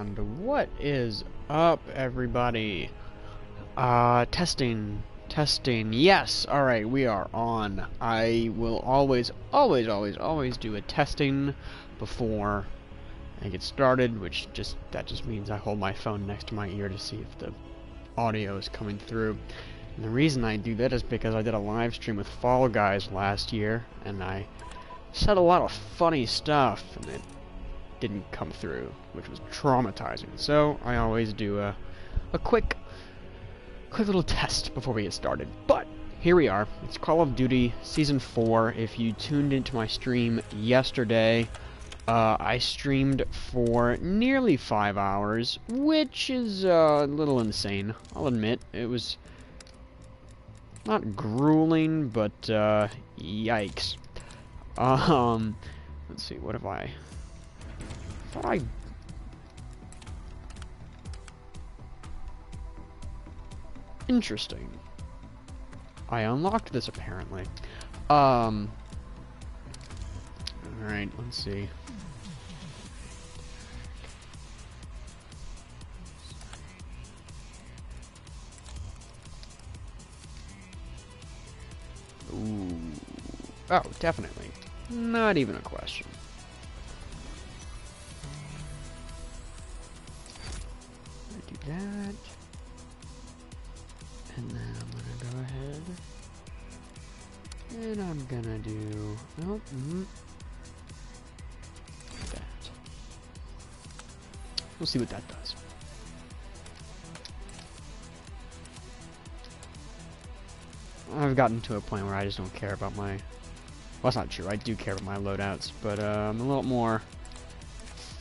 And what is up, everybody? Testing. Yes, alright, we are on. I will always do a testing before I get started, that just means I hold my phone next to my ear to see if the audio is coming through. And the reason I do that is because I did a live stream with Fall Guys last year, and I said a lot of funny stuff, and it didn't come through, which was traumatizing. So I always do a quick little test before we get started. But here we are. It's Call of Duty Season 4. If you tuned into my stream yesterday, I streamed for nearly 5 hours, which is a little insane. I'll admit, it was not grueling, but yikes. Let's see, what have I... thought I... Interesting. I unlocked this, apparently. Alright, let's see. Ooh. Oh, definitely. Not even a question. Do that. And then I'm gonna go ahead. And I'm gonna do... Nope. That. We'll see what that does. I've gotten to a point where I just don't care about my... Well, that's not true. I do care about my loadouts, but I'm a little more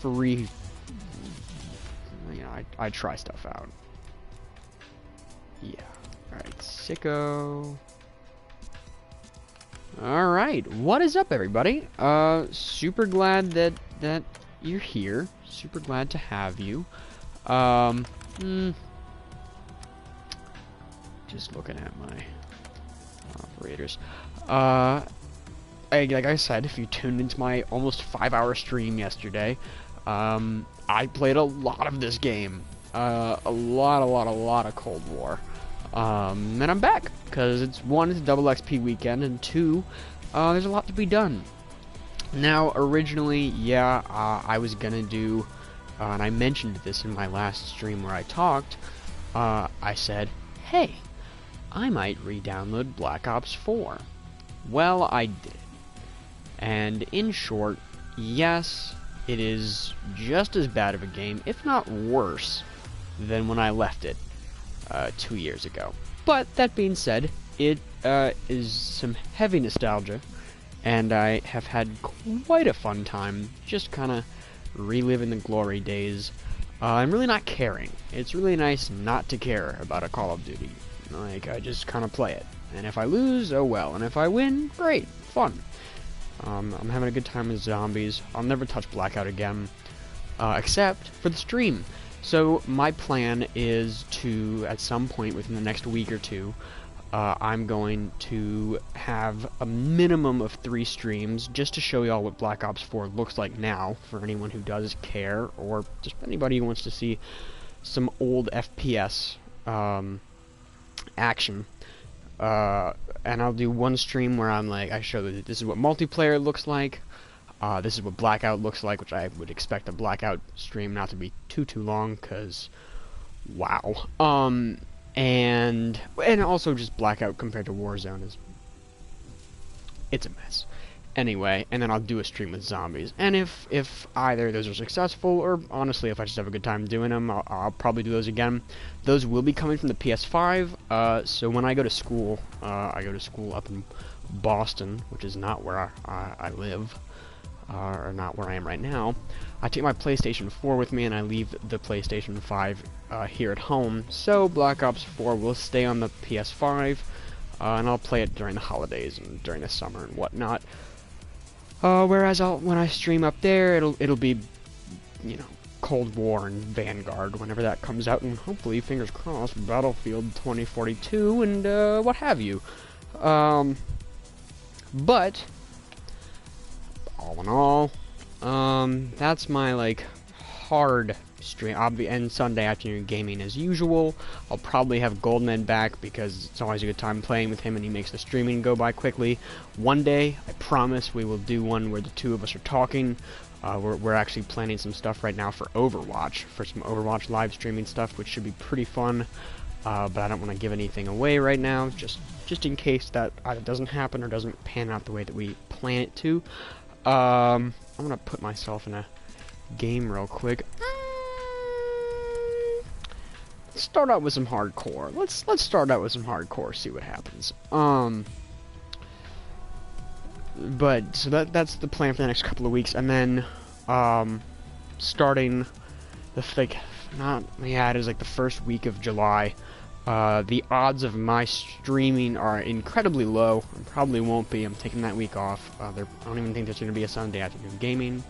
free. You know, I try stuff out. Yeah. Alright, sicko. Alright, what is up, everybody? Super glad that you're here. Super glad to have you. Just looking at my operators. Like I said, if you tuned into my almost 5-hour stream yesterday, I played a lot of this game. A lot of Cold War. And I'm back, because it's a double XP weekend, and two, there's a lot to be done. Now, originally, yeah, I was gonna do, and I mentioned this in my last stream where I talked, I said, hey, I might re-download Black Ops 4. Well, I did. And in short, yes, it is just as bad of a game, if not worse, than when I left it 2 years ago. But that being said, it is some heavy nostalgia, and I have had quite a fun time just kind of reliving the glory days. I'm really not caring. It's really nice not to care about a Call of Duty. Like, I just kind of play it. And if I lose, oh well. And if I win, great. Fun. I'm having a good time with zombies. I'll never touch Blackout again. Except for the stream. So, my plan is to, at some point within the next week or two, I'm going to have a minimum of 3 streams just to show y'all what Black Ops 4 looks like now, for anyone who does care, or just anybody who wants to see some old FPS action. And I'll do one stream where I'm like, I show that this is what multiplayer looks like, this is what Blackout looks like, which I would expect a Blackout stream not to be too long, because, wow. And also just Blackout compared to Warzone it's a mess. Anyway, and then I'll do a stream with zombies. And if either of those are successful, or honestly, if I just have a good time doing them, I'll probably do those again. Those will be coming from the PS5, so when I go to school up in Boston, which is not where I live, or not where I am right now. I take my PlayStation 4 with me, and I leave the PlayStation 5 here at home, so Black Ops 4 will stay on the PS5, and I'll play it during the holidays and during the summer and whatnot. Whereas when I stream up there, it'll be, you know, Cold War and Vanguard whenever that comes out, and hopefully, fingers crossed, Battlefield 2042 and what have you. But all in all, that's my like hard stream. I'll be and Sunday afternoon gaming as usual. I'll probably have Goldman back because it's always a good time playing with him, and he makes the streaming go by quickly. One day, I promise, we will do one where the two of us are talking. We're actually planning some stuff right now for Overwatch, for some Overwatch live streaming stuff, which should be pretty fun. But I don't want to give anything away right now, just in case that either doesn't happen or doesn't pan out the way that we plan it to. I'm gonna put myself in a game real quick. Let's start out with some hardcore. Let's start out with some hardcore. See what happens. But so that's the plan for the next couple of weeks, and then starting the it is like the first week of July. The odds of my streaming are incredibly low. And probably won't be. I'm taking that week off. I don't even think there's going to be a Sunday afternoon gaming.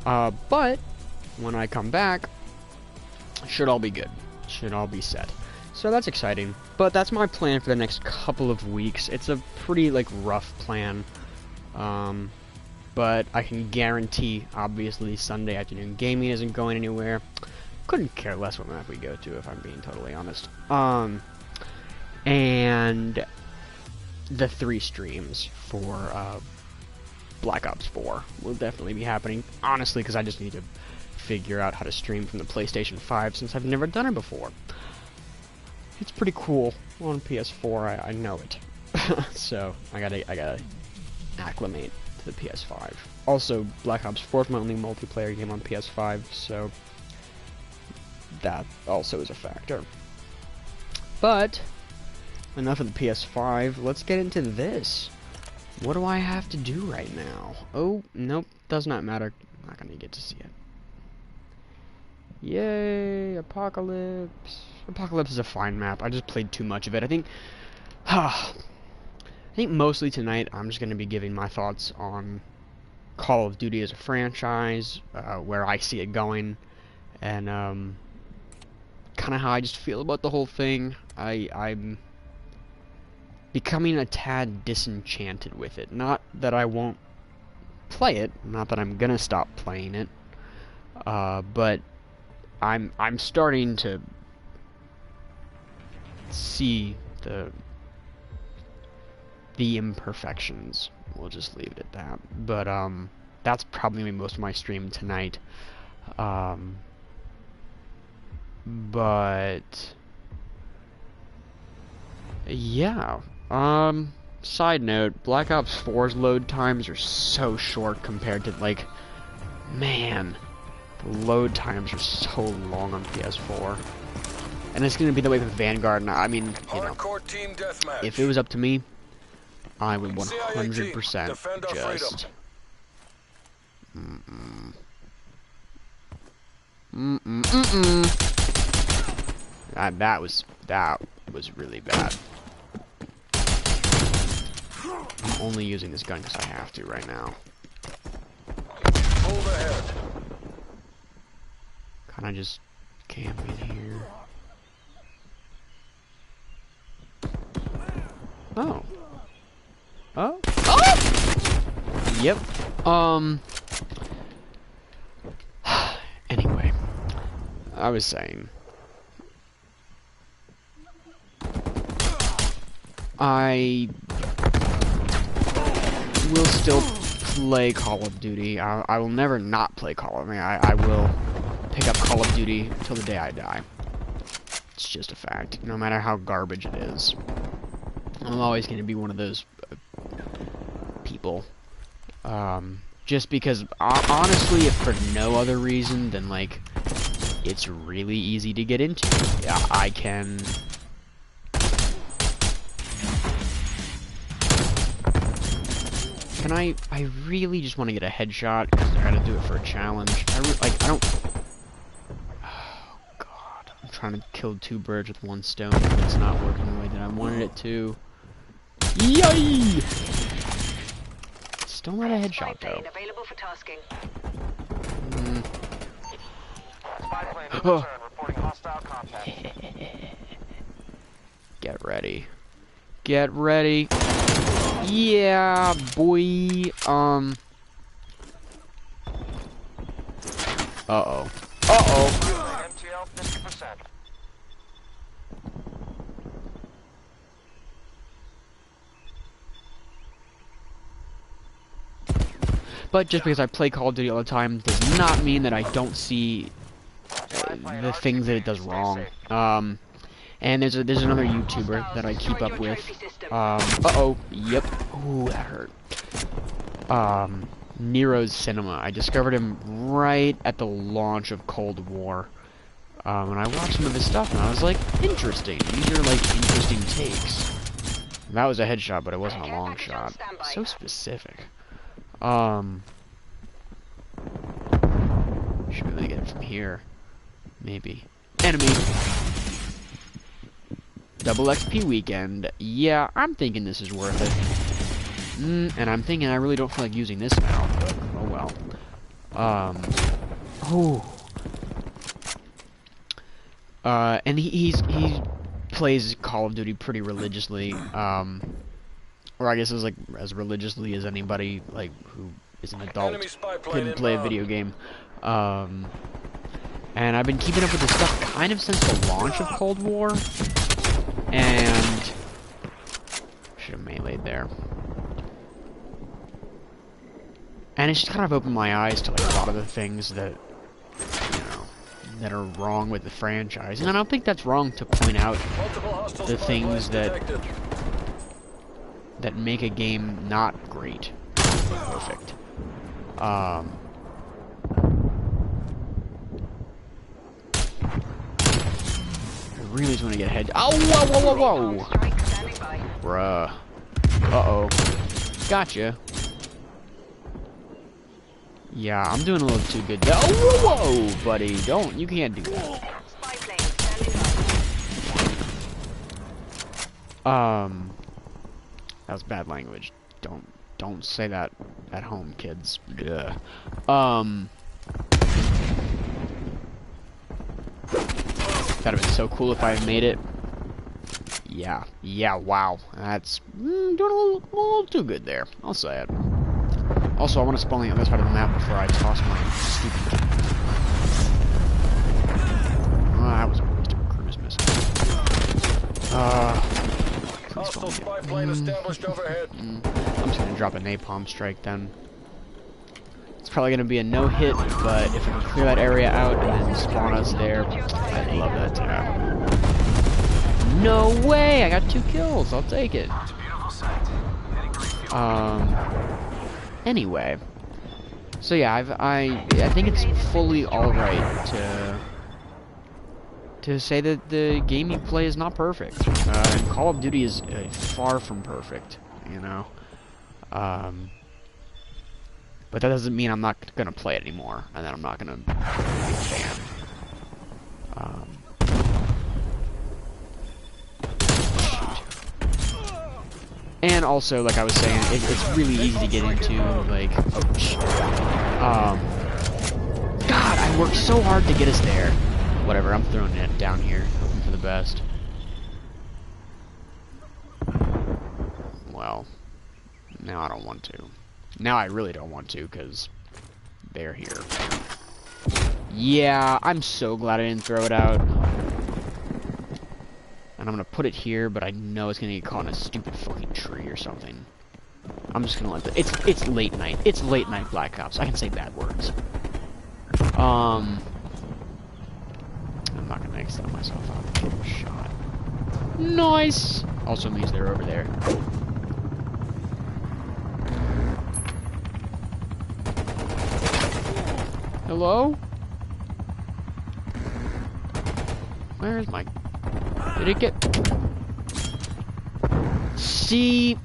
But when I come back, should all be good. Should all be set. So that's exciting. But that's my plan for the next couple of weeks. It's a pretty rough plan. But I can guarantee, obviously, Sunday afternoon gaming isn't going anywhere. Couldn't care less what map we go to, if I'm being totally honest. And the 3 streams for Black Ops 4 will definitely be happening. Honestly, because I just need to figure out how to stream from the PlayStation 5 since I've never done it before. It's pretty cool on PS4. I know it, so I gotta acclimate to the PS5. Also, Black Ops 4 is my only multiplayer game on PS5, so that also is a factor. But enough of the PS5. Let's get into this. What do I have to do right now? Oh, nope, does not matter. I'm not gonna get to see it. Yay, Apocalypse. Apocalypse is a fine map. I just played too much of it. I think mostly tonight I'm just going to be giving my thoughts on Call of Duty as a franchise, where I see it going, and kind of how I just feel about the whole thing. I'm becoming a tad disenchanted with it. Not that I won't play it, not that I'm going to stop playing it, but I'm starting to see the imperfections. We'll just leave it at that. But that's probably gonna be most of my stream tonight. But yeah. Side note, Black Ops 4's load times are so short compared to man, the load times are so long on PS4. And it's going to be the way with Vanguard. And I mean, if it was up to me, I would 100% just... That was really bad. I'm only using this gun because I have to right now. Hold ahead. Kind of just camp in here. Oh. Oh. Oh! Yep. Anyway. I was saying. I will still play Call of Duty. I will never not play Call of Duty. I will pick up Call of Duty till the day I die. It's just a fact. No matter how garbage it is. I'm always going to be one of those people. Just because, honestly, if for no other reason than, it's really easy to get into. Yeah, I can... I really just want to get a headshot, because I gotta do it for a challenge. I don't... Oh, God. I'm trying to kill 2 birds with 1 stone, but it's not working the way that I wanted it to. Yay! Still not a headshot, though. Available for tasking. Oh. Get ready. Get ready. Yeah, boy. Uh-oh. Uh-oh. MTL 50%. But just because I play Call of Duty all the time does not mean that I don't see the things that it does wrong. And there's another YouTuber that I keep up with. Uh-oh. Yep. Ooh, that hurt. Nero's Cinema. I discovered him right at the launch of Cold War. And I watched some of his stuff, and I was like, interesting. These are, like, interesting takes. That was a headshot, but it wasn't a long shot. So specific. Should really get it from here. Maybe. Enemy! Double XP weekend. Yeah, I'm thinking this is worth it. And I'm thinking I really don't feel like using this now, but oh well. And he plays Call of Duty pretty religiously, or I guess it's like as religiously as anybody like who is an adult can play a video game. And I've been keeping up with this stuff kind of since the launch of Cold War, and should have meleeed there. And it's just kind of opened my eyes to like a lot of the things that, you know, that are wrong with the franchise. And I don't think that's wrong to point out the things that make a game not great, perfect. I really just want to get ahead. Oh, whoa, whoa, whoa, whoa! Bruh. Uh-oh. Gotcha. Yeah, I'm doing a little too good. Oh, whoa, whoa, buddy. You can't do that. That was bad language. Don't say that at home, kids. Ugh. That'd have been so cool if I had made it. Yeah, wow. That's doing a little too good there. I'll say it. Also, I want to spawn on the other side of the map before I toss my stupid kid. Oh, that was a waste of a cruise missile. Hostile spy plane established overhead. I'm just gonna drop a napalm strike then. It's probably gonna be a no-hit, but if we can clear that area out and then spawn us there, I'd love that to happen. No way! I got 2 kills. I'll take it. Anyway, so yeah, I think it's fully alright to say that the game you play is not perfect. And Call of Duty is far from perfect, you know. But that doesn't mean I'm not gonna play it anymore, and that I'm not gonna be a fan. And also, like I was saying, it's really easy to get into, like, God, I worked so hard to get us there. Whatever, I'm throwing it down here, hoping for the best. Well, now I don't want to. Now I really don't want to, because they're here. Yeah, I'm so glad I didn't throw it out. And I'm gonna put it here, but I know it's gonna get caught in a stupid fucking tree or something. I'm just gonna let it's late night. It's late night Black Ops. I can say bad words. I'm not gonna extend myself out. Give a shot. Nice! Also means they're over there. Hello? Where's my... Did it get... See...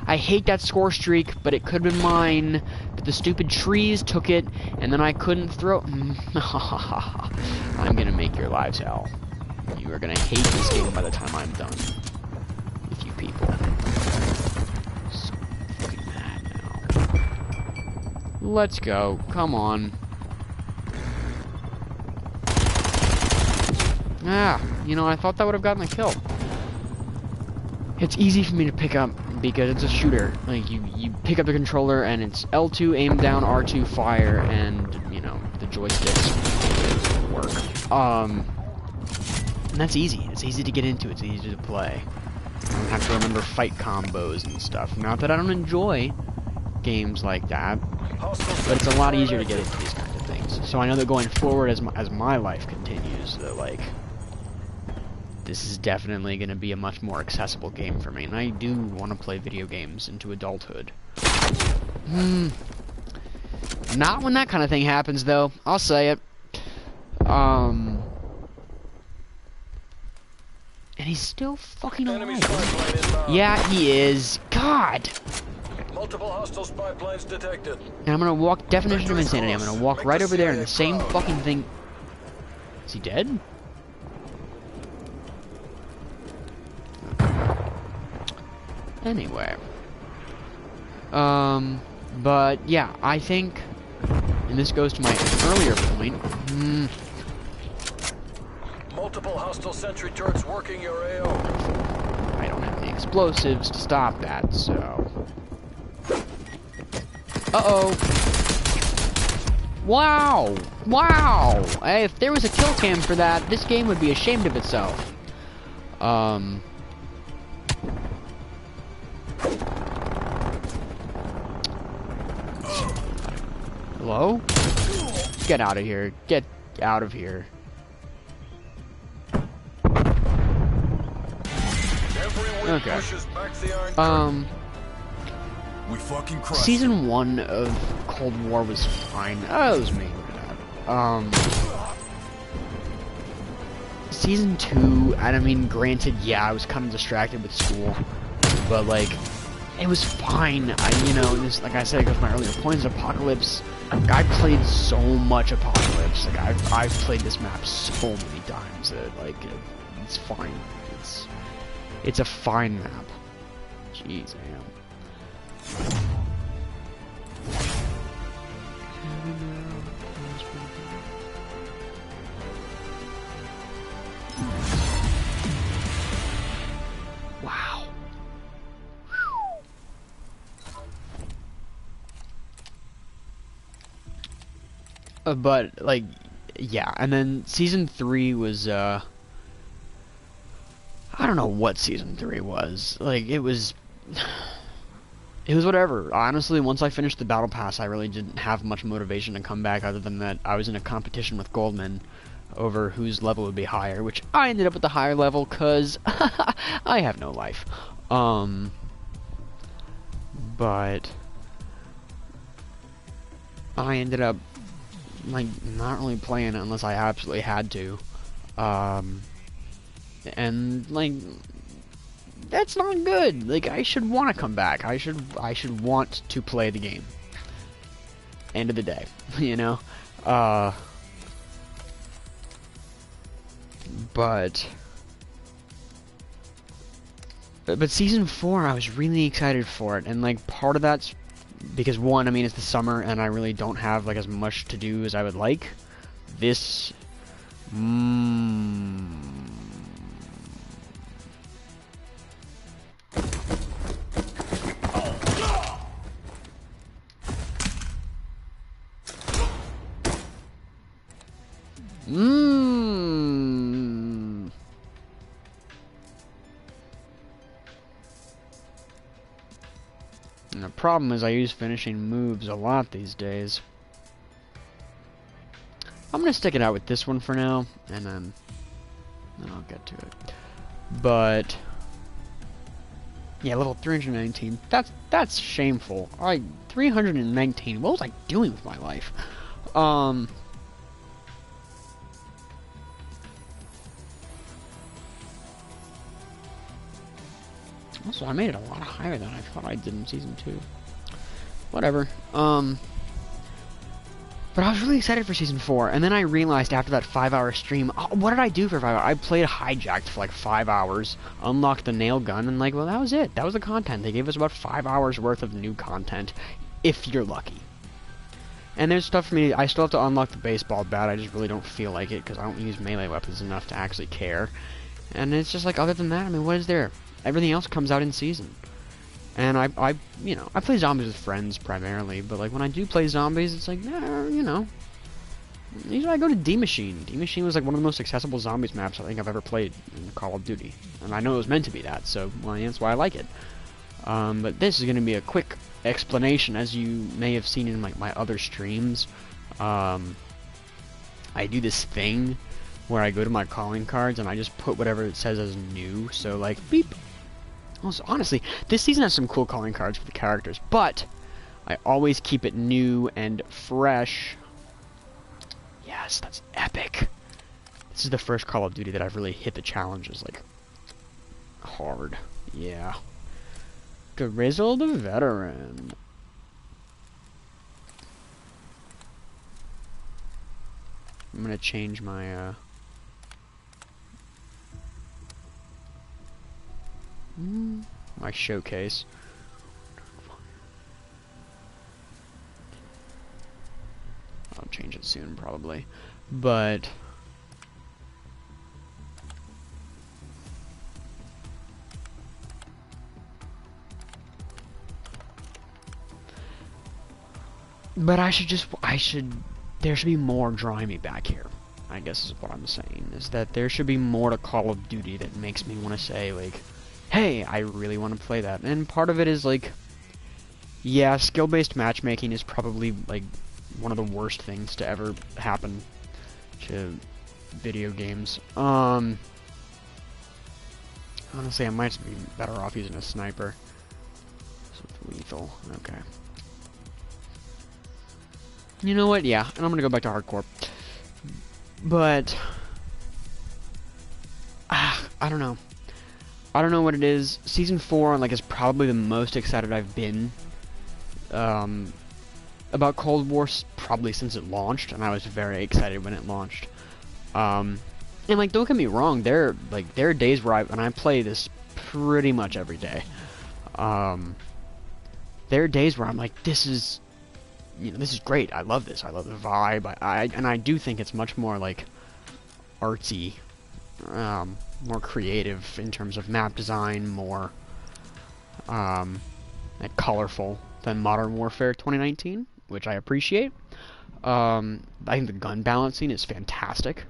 I hate that score streak, but it could have been mine. But the stupid trees took it, and then I couldn't throw... I'm gonna make your lives hell. You are gonna hate this game by the time I'm done. With you people. So fucking mad now. Let's go. Come on. Ah, you know, I thought that would have gotten a kill. It's easy for me to pick up because it's a shooter. Like, you pick up the controller and it's L2 aim down, R2 fire, and, you know, the joysticks work. And that's easy. It's easy to get into. It's easy to play. I don't have to remember fight combos and stuff. Not that I don't enjoy games like that, but it's a lot easier to get into these kinds of things. So I know that going forward, as my life continues, that like this is definitely going to be a much more accessible game for me, and I do want to play video games into adulthood. Not when that kind of thing happens, though. I'll say it. And he's still fucking alive. Yeah, he is. God. Multiple hostile spy planes detected. And I'm gonna walk. Definition of insanity. I'm gonna walk right over there, and the same fucking thing. Is he dead? Anyway. But yeah, I think, and this goes to my earlier point. Multiple hostile sentry turrets working your AO. I don't have any explosives to stop that, so. Uh-oh. Wow! Wow! Hey, if there was a kill cam for that, this game would be ashamed of itself. Hello? Get out of here. Get out of here. Okay. We fucking Season 1 of Cold War was fine. Oh, it was me. Season 2, and I mean, granted, yeah, I was kind of distracted with school, but like, it was fine. You know, this, like I said, because my earlier points, Apocalypse. Like, I played so much Apocalypse. Like, I've played this map so many times that like it's fine. It's a fine map. Jeez, man. Wow. But like, yeah, and then season 3 was I don't know what season 3 was. Like, it was whatever. Honestly, once I finished the battle pass, I really didn't have much motivation to come back, other than that I was in a competition with Goldman over whose level would be higher, which I ended up at the higher level because I have no life. But I ended up like not really playing it unless I absolutely had to. And like, that's not good. Like, I should want to come back. I should want to play the game. End of the day, you know. But season 4, I was really excited for it, and like part of that's because one, I mean, it's the summer, and I really don't have like as much to do as I would like. This. And the problem is I use finishing moves a lot these days. I'm gonna stick it out with this one for now, and then I'll get to it. But yeah, level 319. That's shameful. 319. What was I doing with my life? Also, I made it a lot higher than I thought I did in Season 2. Whatever. But I was really excited for Season 4, and then I realized after that 5-hour stream, what did I do for 5 hours? I played Hijacked for like 5 hours, unlocked the nail gun, and like, well, that was it. That was the content. They gave us about 5 hours worth of new content, if you're lucky. And there's stuff for me, I still have to unlock the baseball bat. I just really don't feel like it, because I don't use melee weapons enough to actually care. And it's just like, other than that, I mean, what is there? Everything else comes out in season. And I you know, I play zombies with friends primarily, but like when I do play zombies, it's like, you know, Usually I go to D Machine. D Machine was like one of the most accessible zombies maps I think I've ever played in Call of Duty. And I know it was meant to be that, so well, that's why I like it. But this is going to be a quick explanation, as you may have seen in my other streams. I do this thing where I go to my calling cards and I just put whatever it says as new, so like, beep. Also, honestly, this season has some cool calling cards for the characters, but I always keep it new and fresh. Yes, that's epic. This is the first Call of Duty that I've really hit the challenges, like, hard. Yeah. Grizzle the Veteran. I'm gonna change my, my showcase. I'll change it soon, probably. But there should be more drawing me back here, I guess is what I'm saying, is that there should be more to Call of Duty that makes me want to say, like, hey, I really want to play that. And part of it is, like, yeah, skill-based matchmaking is probably, like, one of the worst things to ever happen to video games. Honestly, I might be better off using a sniper. So lethal, okay. You know what? Yeah, and I'm gonna go back to hardcore. But I don't know. I don't know what it is. Season 4, like, is probably the most excited I've been about Cold War, probably since it launched, and I was very excited when it launched. And like, don't get me wrong, there are days where I play this pretty much every day. There are days where I'm like, this is great. I love this. I love the vibe. And I do think it's much more like artsy, more creative in terms of map design, more like colorful than Modern Warfare 2019, which I appreciate. I think the gun balancing is fantastic.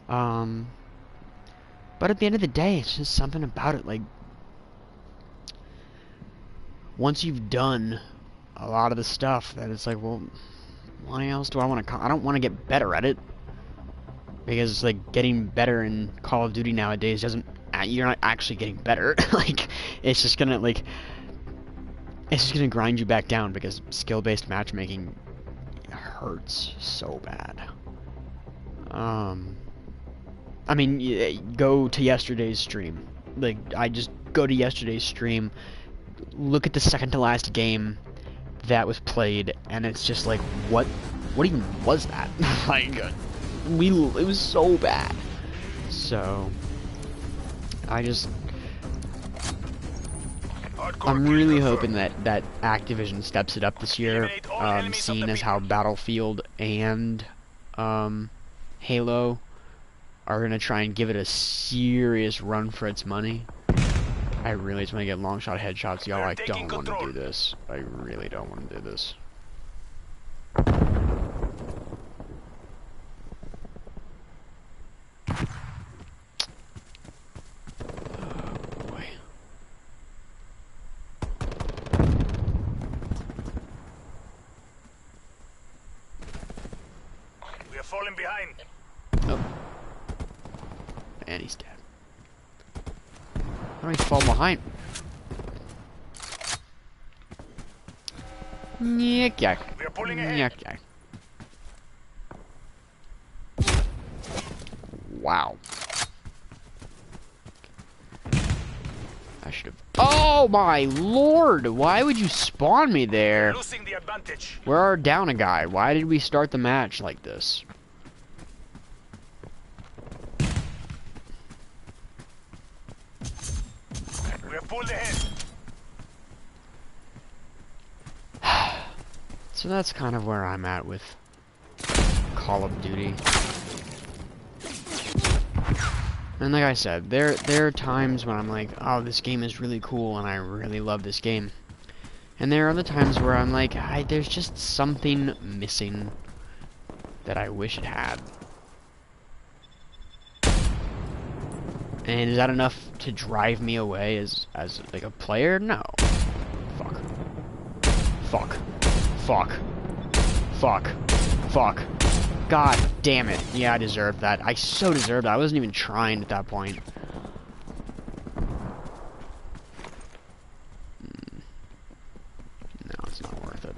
But at the end of the day, it's just something about it, like, once you've done a lot of the stuff, that it's like, well, why else do I want to? I don't want to get better at it, because like getting better in Call of Duty nowadays doesn't. You're not actually getting better. Like, it's just gonna grind you back down, because skill-based matchmaking hurts so bad. I mean, go to yesterday's stream. Like, I just go to yesterday's stream, look at the second to last game that was played, and it's just like, what even was that? Like, it was so bad. So I'm really hoping that Activision steps it up this year, seeing as how Battlefield and Halo are gonna try and give it a serious run for its money. I really just want to get long shot headshots, y'all. I don't want to do this. I really don't want to do this. Oh boy. We are falling behind. Oh. And he's dead. How do I fall behind? Nyek. We are pulling ahead. Nyek. Wow. I should have. Oh my lord! Why would you spawn me there? Losing the advantage. We're already down a guy. Why did we start the match like this? We are pulled ahead. So that's kind of where I'm at with Call of Duty. And like I said, there are times when I'm like, oh, this game is really cool and I really love this game. And there are other times where I'm like, there's just something missing that I wish it had. And is that enough to drive me away as like a player? No. Fuck. Fuck. Fuck. Fuck. Fuck. God damn it. Yeah, I deserved that. I so deserved that. I wasn't even trying at that point. No, it's not worth it.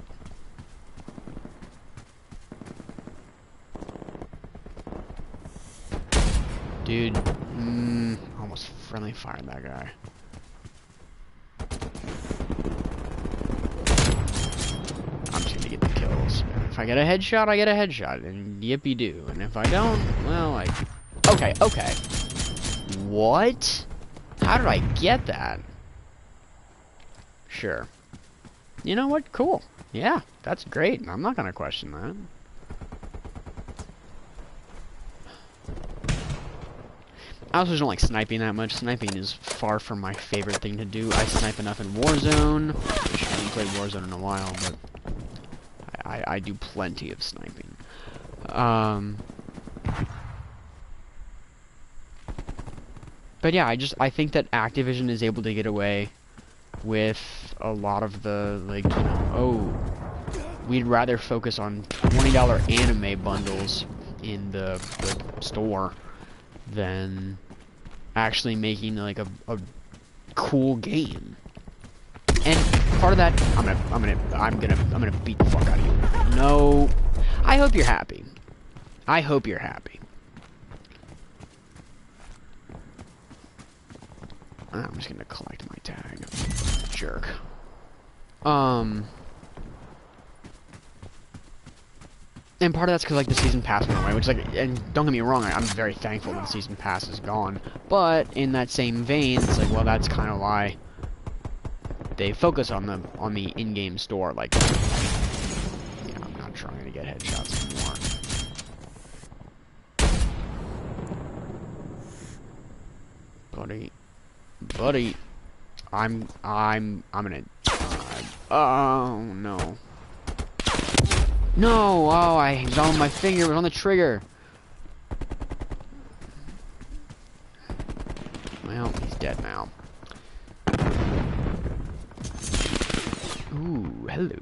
Dude, almost friendly fired that guy. I'm just gonna get the kills. If I get a headshot, I get a headshot, and yippee-doo. And if I don't, well, okay, okay. What? How did I get that? Sure. You know what? Cool. Yeah, that's great. I'm not gonna question that. I also don't like sniping that much. Sniping is far from my favorite thing to do. I snipe enough in Warzone. I haven't played Warzone in a while, but I do plenty of sniping. But yeah, I think that Activision is able to get away with a lot of the, like, you know, oh, we'd rather focus on $20 anime bundles in the store than actually making like a cool game. And part of that, I'm gonna beat the fuck out of you. No, I hope you're happy. I hope you're happy. I'm just gonna collect my tag. Jerk. And part of that's because, like, the season pass went away, which, like, and don't get me wrong, I'm very thankful that the season pass is gone. But in that same vein, it's like, well, that's kind of why they focus on the in-game store. Like, yeah, I'm not trying to get headshots anymore. Buddy, I'm gonna. Oh no. No! Oh, I was on my finger. It was on the trigger. Well, he's dead now. Ooh, hello.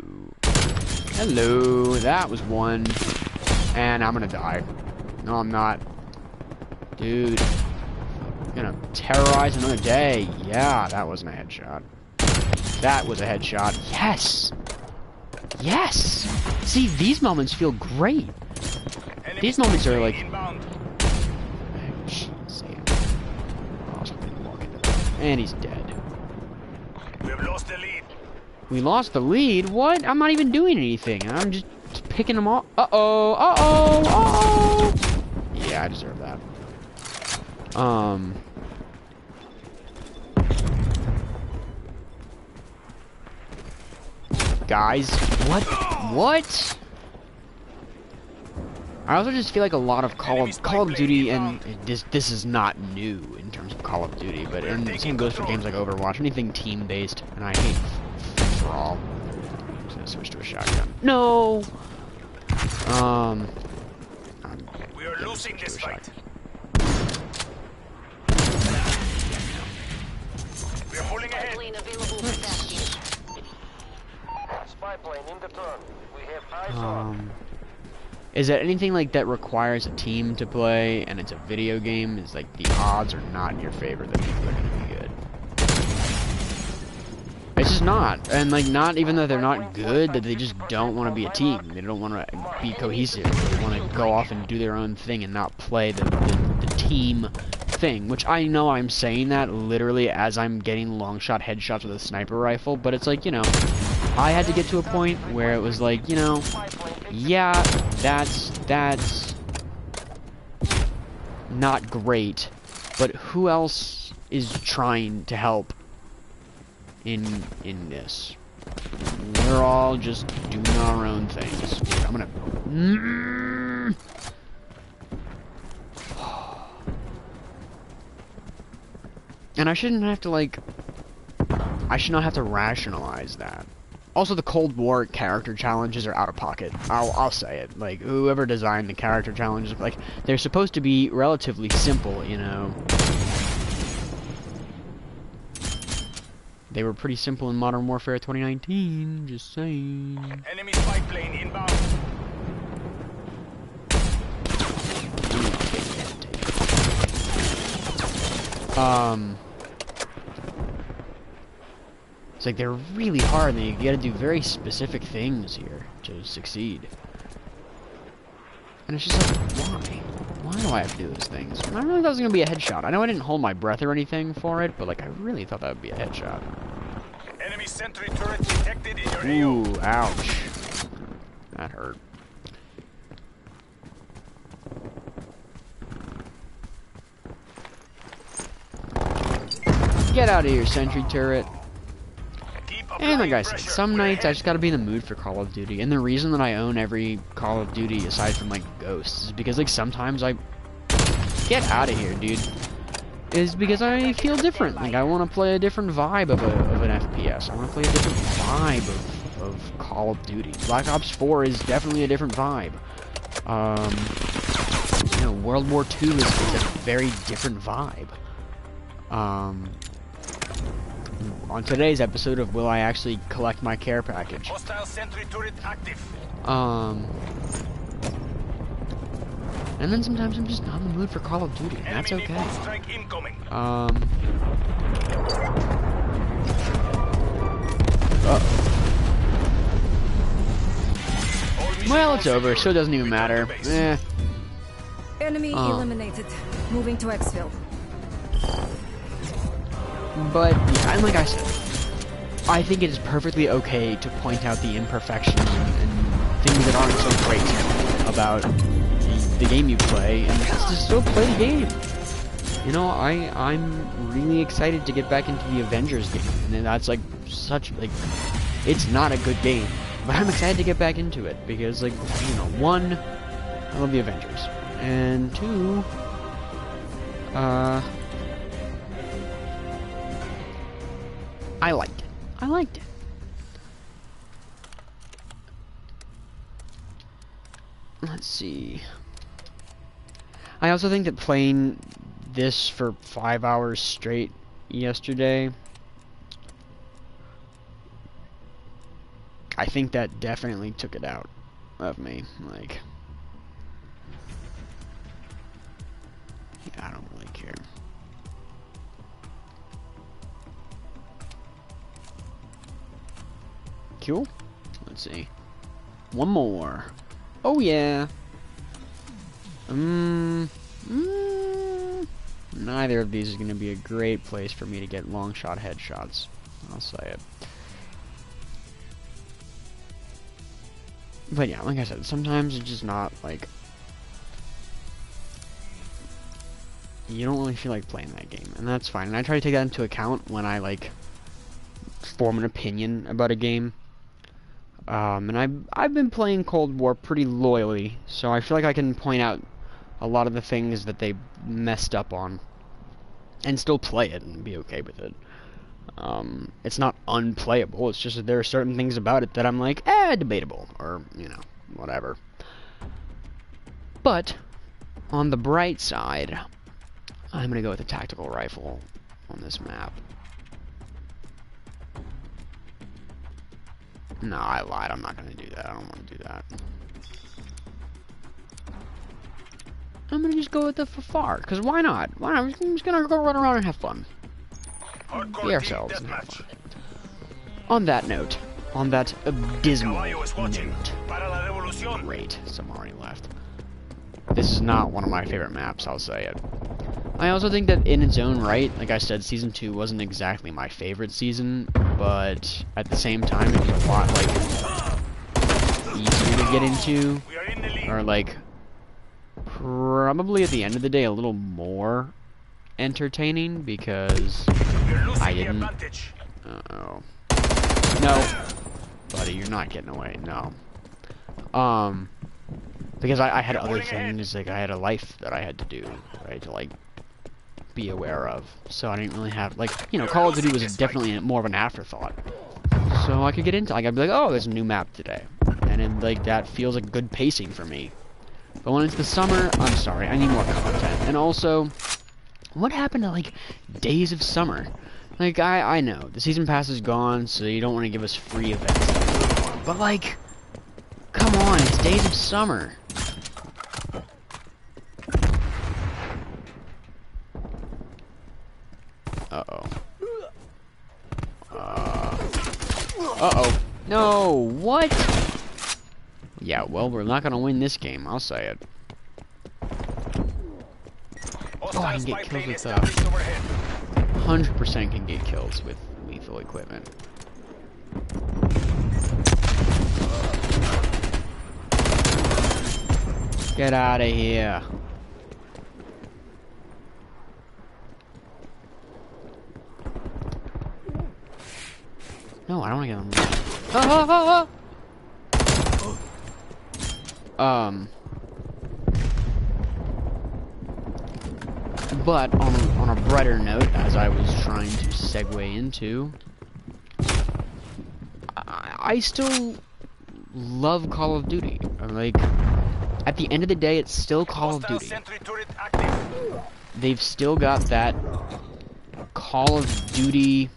Hello. That was one. And I'm gonna die. No, I'm not. Dude. I'm gonna terrorize another day. Yeah, that wasn't a headshot. That was a headshot. Yes! Yes! See, these moments feel great. These moments are like... And he's dead. We've lost the lead. We lost the lead? What? I'm not even doing anything. I'm just picking them off. Uh-oh! Uh-oh! Uh-oh! Yeah, I deserve that. Guys, what? I also just feel like a lot of Call of Duty, and this is not new in terms of Call of Duty, but the same goes for games like Overwatch, anything team-based, and I hate free-for-all. I'm just gonna switch to a shotgun. No! We are losing this fight. We're pulling ahead. Spy plane in the turn. We have eyes on. Is there anything like that requires a team to play and it's a video game? Is like the odds are not in your favor that people are gonna be good. It's just not, and like not even that they're not good, that they just don't want to be a team. They don't want to be cohesive. They want to go off and do their own thing and not play the team thing. Which I know I'm saying that literally as I'm getting long shot headshots with a sniper rifle, but it's like, you know, I had to get to a point where it was like, you know, yeah, that's not great, but who else is trying to help in this? We're all just doing our own things. Wait, I'm gonna and I shouldn't have to, like, I should not have to rationalize that Also, the Cold War character challenges are out of pocket. I'll say it. Like, whoever designed the character challenges, like, they're supposed to be relatively simple, you know. They were pretty simple in Modern Warfare 2019, just saying. Enemy spy plane inbound. It's like they're really hard, and you gotta do very specific things here to succeed. And it's just like, why? Why do I have to do those things? I really thought it was gonna be a headshot. I know I didn't hold my breath or anything for it, but like I really thought that would be a headshot. Enemy sentry turret detected in your AO. Ooh, ouch. That hurt. Get out of here, sentry turret. And like I said, some nights I just gotta be in the mood for Call of Duty, and the reason that I own every Call of Duty aside from like Ghosts is because like sometimes I get out of here, dude. Is because I feel different. Like I want to play a different vibe of an FPS. I want to play a different vibe of Call of Duty. Black Ops 4 is definitely a different vibe. You know, World War II is a very different vibe. On today's episode of Will I Actually Collect My Care Package? Hostile sentry turret active. And then sometimes I'm just not in the mood for Call of Duty, and that's okay. Strike incoming. Well, it's over, so it doesn't even matter. Eh. Enemy eliminated. Moving to exfil. But, yeah, and like I said, I think it is perfectly okay to point out the imperfections and things that aren't so great about the game you play, and just to still play the game. You know, I'm really excited to get back into the Avengers game, and that's like such, like, it's not a good game, but I'm excited to get back into it, because, like, you know, one, I love the Avengers, and two, I liked it. I liked it. Let's see. I also think that playing this for 5 hours straight yesterday, I think that definitely took it out of me. Like, yeah, I don't really care. Cool. Let's see. One more. Oh yeah. Neither of these is going to be a great place for me to get long shot headshots. I'll say it. But yeah, like I said, sometimes it's just not like, you don't really feel like playing that game, and that's fine. And I try to take that into account when I like form an opinion about a game. And I've been playing Cold War pretty loyally, so I feel like I can point out a lot of the things that they messed up on and still play it and be okay with it. It's not unplayable, it's just that there are certain things about it that I'm like, debatable, or, you know, whatever. But, on the bright side, I'm gonna go with a tactical rifle on this map. No, I lied. I'm not going to do that. I don't want to do that. I'm going to just go with the FAR, because why not? Why not? I'm just going to go run around and have fun. Be ourselves and have fun. On that note, on that abysmal note, great, someone already left. This is not one of my favorite maps, I'll say it. I also think that in its own right, like I said, Season 2 wasn't exactly my favorite season, but at the same time, it was a lot, like, easier to get into, or, like, probably at the end of the day, a little more entertaining, because I didn't... Uh-oh. No. Buddy, you're not getting away, no. Because I had other things, like, I had a life that I had to do, right, to, like, be aware of, so I didn't really have, like, you know, Call of Duty was definitely more of an afterthought, so I could get into, like, I'd be like, oh, there's a new map today, and it, like, that feels like good pacing for me. But when it's the summer, I'm sorry, I need more content. And also, what happened to, like, Days of Summer? Like, I know, the season pass is gone, so you don't want to give us free events anymore. But, like, come on, it's Days of Summer. Uh-oh. Uh-oh. No, what? Yeah, well, we're not gonna win this game, I'll say it. Oh, I can get kills with 100% can get kills with lethal equipment. Get out of here. No, I don't want to get on the But on a brighter note, as I was trying to segue into, I still love Call of Duty. Like, at the end of the day, it's still Call of Duty. They've still got that Call of Duty.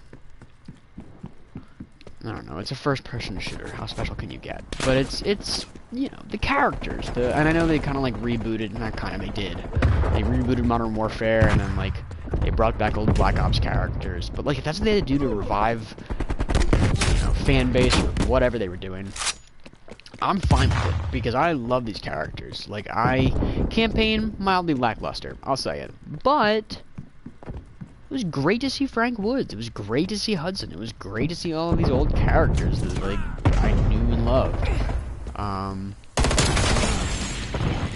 I don't know, it's a first-person shooter. How special can you get? But it's you know, the characters. And I know they kind of like rebooted, not kind of, they did. They rebooted Modern Warfare, and then like they brought back old Black Ops characters. But like if that's what they had to do to revive, you know, fan base or whatever they were doing, I'm fine with it because I love these characters. Like campaign mildly lackluster, I'll say it, but it was great to see Frank Woods. It was great to see Hudson. It was great to see all of these old characters that like I knew and loved.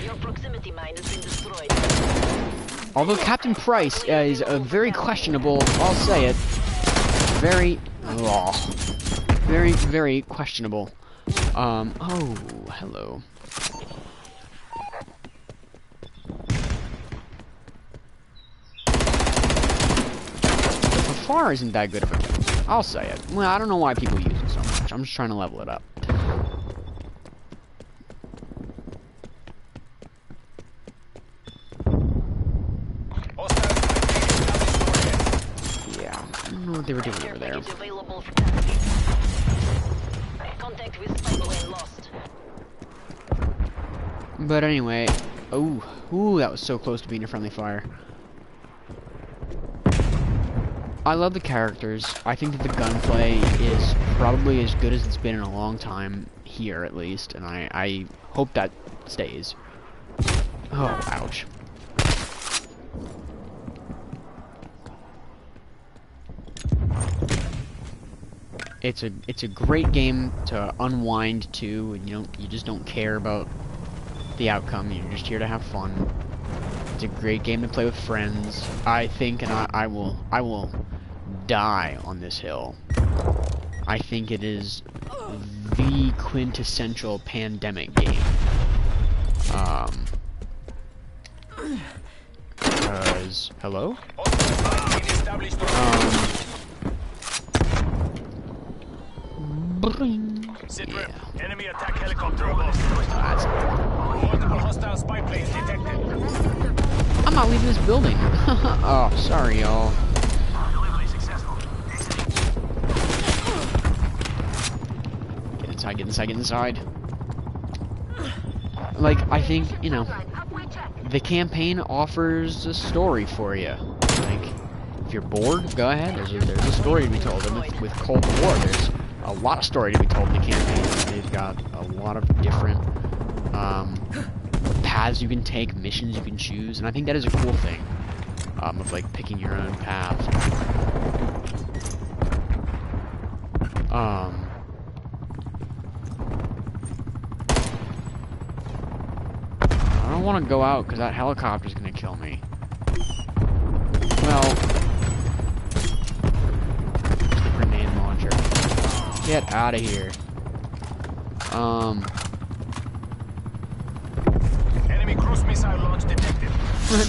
Your proximity mine has been destroyed. Although Captain Price is a very questionable, I'll say it, very questionable. Oh, hello. Far isn't that good of a gun. I'll say it. Well, I don't know why people use it so much. I'm just trying to level it up. Yeah, I don't know what they were doing over there. Contact with spy lost. But anyway, ooh, that was so close to being a friendly fire. I love the characters. I think that the gunplay is probably as good as it's been in a long time, here at least, and I hope that stays. Oh, ouch. It's a great game to unwind to, and you just don't care about the outcome. You're just here to have fun. It's a great game to play with friends. I think, and I will die on this hill. I think it is the quintessential pandemic game. Hello? Yeah. Enemy attack helicopter above. Multiple hostile spy planes detected. I'm not leaving this building. Oh, sorry, y'all. Get inside. Like, I think, you know, the campaign offers a story for you. Like, if you're bored, go ahead. There's a story to be told. And with Cold War, there's a lot of story to be told in the campaign. They've got a lot of different paths you can take, missions you can choose, and I think that is a cool thing. Of like picking your own path. I don't want to go out because that helicopter's gonna kill me. Well, the grenade launcher. Get out of here. Enemy cruise missile launch detected.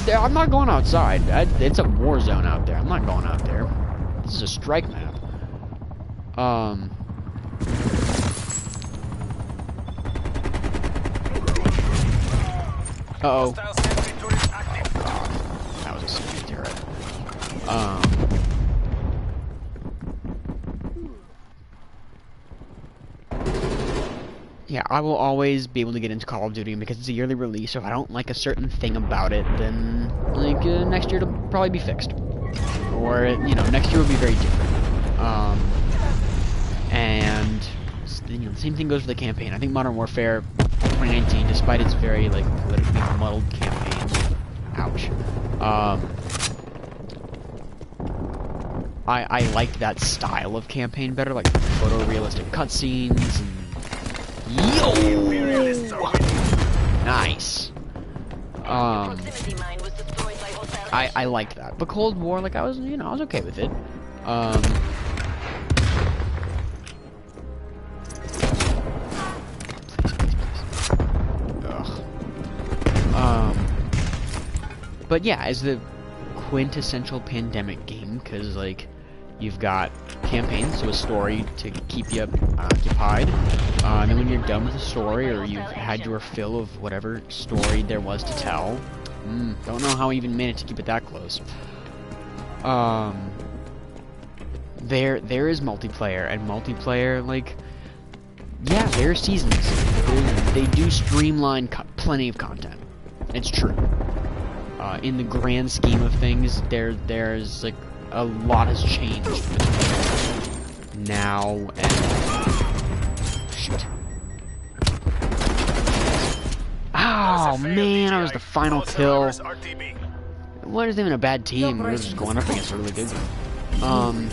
I'm not going outside. It's a war zone out there. I'm not going out there. This is a strike map. Uh-oh. Hostile sentry turret active. God. That was a sentry turret. Yeah, I will always be able to get into Call of Duty because it's a yearly release, so if I don't like a certain thing about it, then, like, next year it'll probably be fixed. Or, you know, next year will be very different. And, you know, the same thing goes for the campaign. I think Modern Warfare 2019, despite its very, like, politically muddled campaign, ouch, I liked that style of campaign better, like photorealistic cutscenes and Imperialists are winning. nice. Proximity mine was destroyed by hostile I liked that, but Cold War, like I was okay with it. But yeah, as the quintessential pandemic game, because like you've got campaigns, so a story to keep you occupied, and then when you're done with the story, or you've had your fill of whatever story there was to tell, don't know how I even managed to keep it that close. There is multiplayer, and multiplayer, like, yeah, there are seasons. They do streamline plenty of content. It's true. In the grand scheme of things, there's like a lot has changed between now and shoot. Oh man, I was the final kill. RTB. What is even a bad team? We're just going up against a really good one.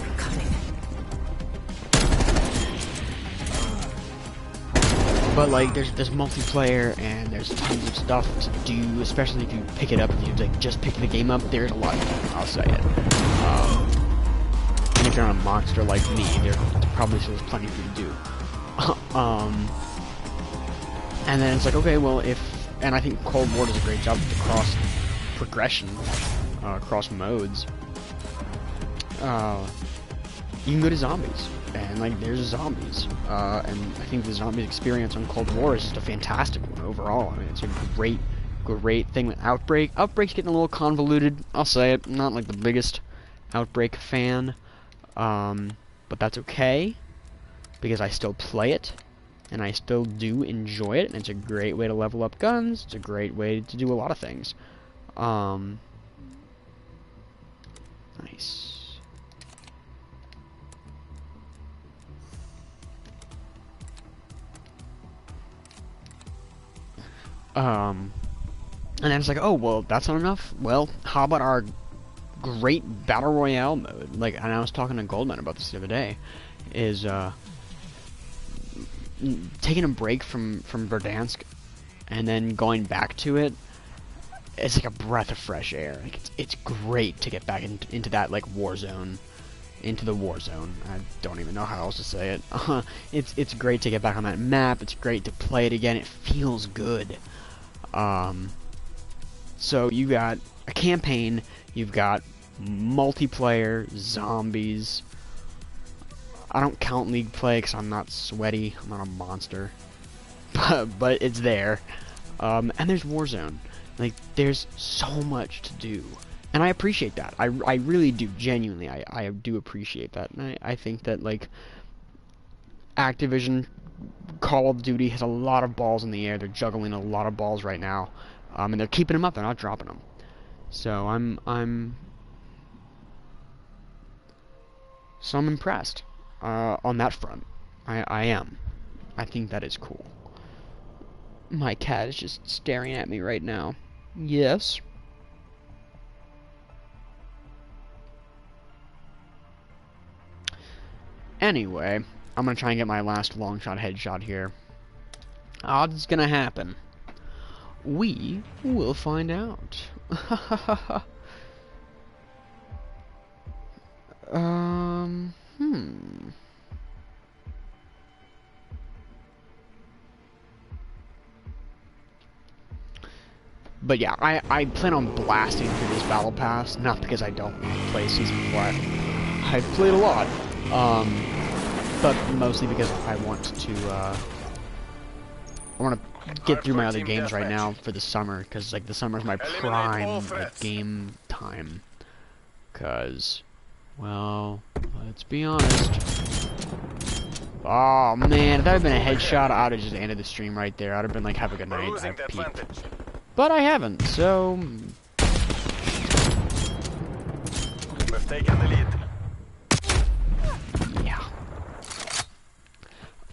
But like, there's multiplayer and there's tons of stuff to do, especially if you pick it up. If you like just pick the game up, there's a lot to do. I'll say it. And if you're on a monster like me, there probably still is plenty for you to do. And then it's like, okay, well, and I think Cold War does a great job with the cross progression, cross modes. You can go to zombies. And like, there's zombies, and I think the zombie experience on Cold War is just a fantastic one overall. I mean, it's a great thing with Outbreak. Outbreak's getting a little convoluted, I'll say it. I'm not like the biggest Outbreak fan, but that's okay, because I still play it, and I still do enjoy it, and it's a great way to level up guns. It's a great way to do a lot of things. Nice. And then it's like, oh, well, that's not enough? Well, how about our great Battle Royale mode? Like, and I was talking to Goldman about this the other day, is, taking a break from Verdansk, and then going back to it, it's like a breath of fresh air. Like, it's great to get back into that, like, war zone. Into the war zone. I don't even know how else to say it. It's great to get back on that map. It's great to play it again. It feels good. So you got a campaign, you've got multiplayer, zombies. I don't count League play because I'm not sweaty. I'm not a monster. But it's there. And there's Warzone. Like, there's so much to do. And I appreciate that. I really do, genuinely. I do appreciate that. And I think that, like, Activision, Call of Duty has a lot of balls in the air. They're juggling a lot of balls right now. And they're keeping them up. They're not dropping them. So I'm impressed on that front. I am. I think that is cool. My cat is just staring at me right now. Yes. Anyway, I'm gonna try and get my last long shot headshot here. Odds gonna happen. We will find out. But yeah, I plan on blasting through this battle pass, not because I don't want to play Season 4. I've played a lot, but mostly because I want want to get through my other games right now for the summer, because like the summer's my prime like, game time. Cause, well, let's be honest. Oh man, if that had been a headshot, I'd have just ended the stream right there. I'd have been like, have a good night. I peeped. But I haven't, so. We've taken the lead.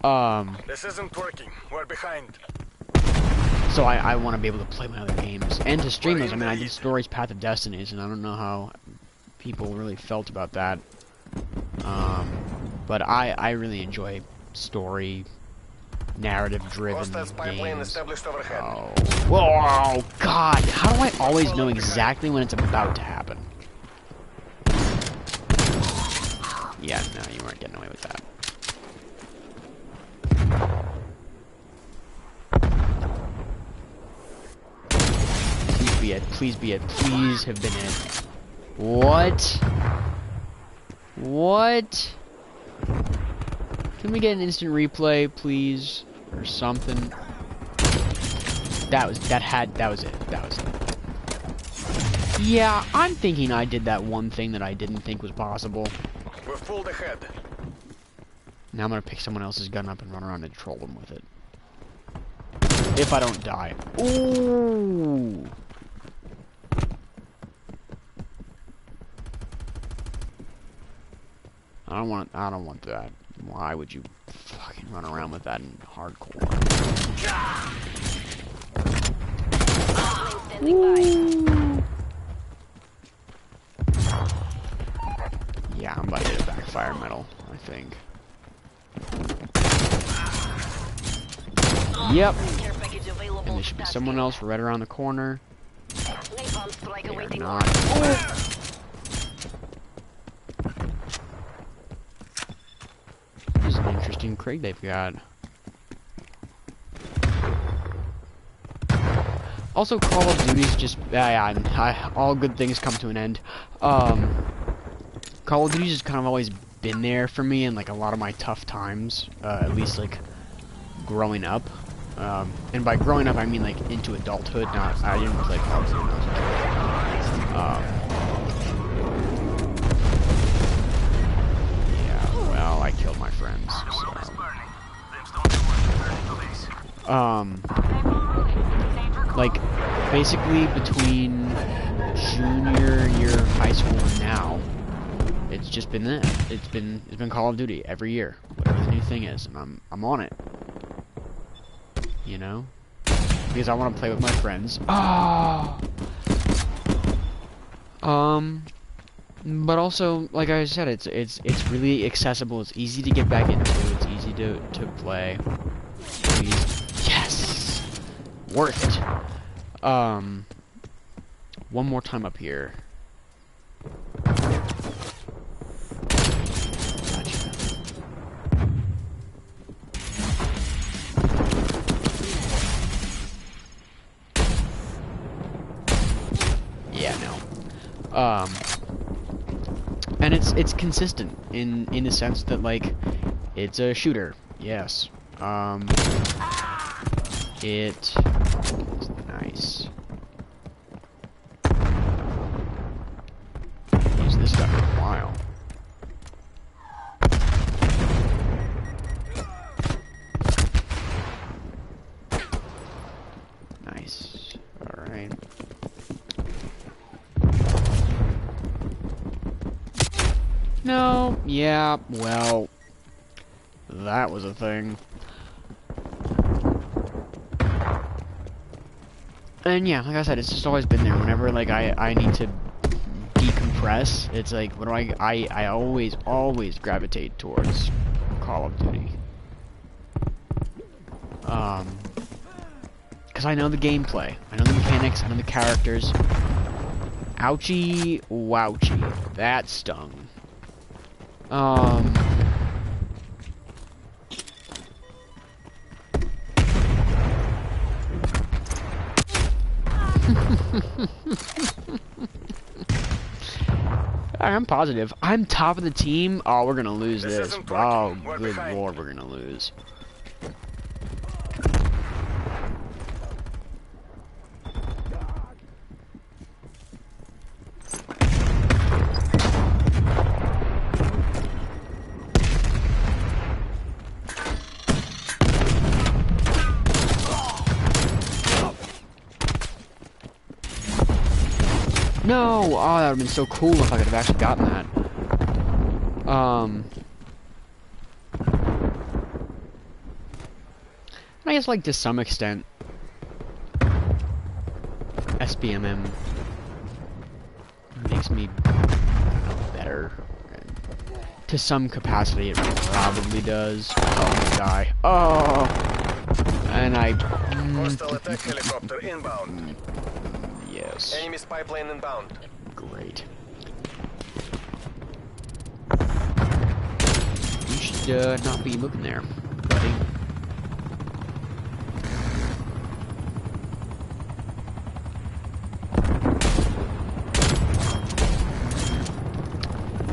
Yeah. This isn't working. We're behind. So I want to be able to play my other games and to stream those. I mean, I did Stories, Path of Destinies, and I don't know how people really felt about that. But I really enjoy story, narrative-driven games. Oh. Whoa, God! How do I always know exactly when it's about to happen? Yeah, no, you weren't getting away with that. Please be it. Please be it. Please have been it. What? What? Can we get an instant replay, please, or something? That was it. Yeah, I'm thinking I did that one thing that I didn't think was possible. We've pulled ahead. Now I'm gonna pick someone else's gun up and run around and troll them with it. If I don't die. Ooh. I don't want that. Why would you fucking run around with that in hardcore? Ooh. Yeah, I'm about to hit a backfire medal, I think. Yep. And there should be someone else right around the corner. They're not. This is an interesting crate they've got. Also, Call of Duty's just all good things come to an end. Call of Duty's just kind of always been there for me in like a lot of my tough times, at least like growing up. And by growing up, I mean like into adulthood. Not I didn't play Call of Duty when I was a kid. Yeah, well, I killed my friends. So. Like basically between junior year of high school and now, it's just been that. It's been Call of Duty every year, whatever the new thing is, and I'm on it. You know, because I want to play with my friends. Oh. But also, like I said, it's really accessible. It's easy to get back into. It's easy to play. Yes, worth it. One more time up here. Yeah, no. And it's consistent in the sense that like it's a shooter. Yes. It's nice. Use this stuff for a while. Nice. All right. No. Yeah. Well, that was a thing. And yeah, like I said, it's just always been there. Whenever like I need to decompress, it's like what do I always gravitate towards Call of Duty. Because I know the gameplay, I know the mechanics, I know the characters. Ouchie, wouchie, that stung. I'm positive. I'm top of the team. Oh, we're gonna lose this. Oh, good lord, we're gonna lose. No! Oh, that would have been so cool if I could have actually gotten that. I guess, like, to some extent, SBMM makes me, I don't know, better. To some capacity, it probably does. Oh, die. Oh! And I... Hostile attack helicopter inbound. Yes. Enemy spy plane inbound. Great. You should not be looking there, buddy.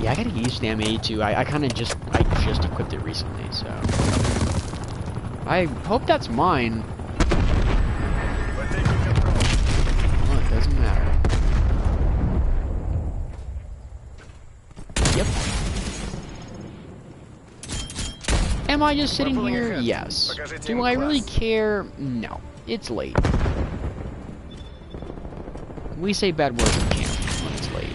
Yeah, I gotta get used to the M82. I just equipped it recently, so I hope that's mine. We're taking control. Well, it doesn't matter. Yep. Am I just sitting here? Yes. Do I really care? No. It's late. We say bad words in camp when it's late.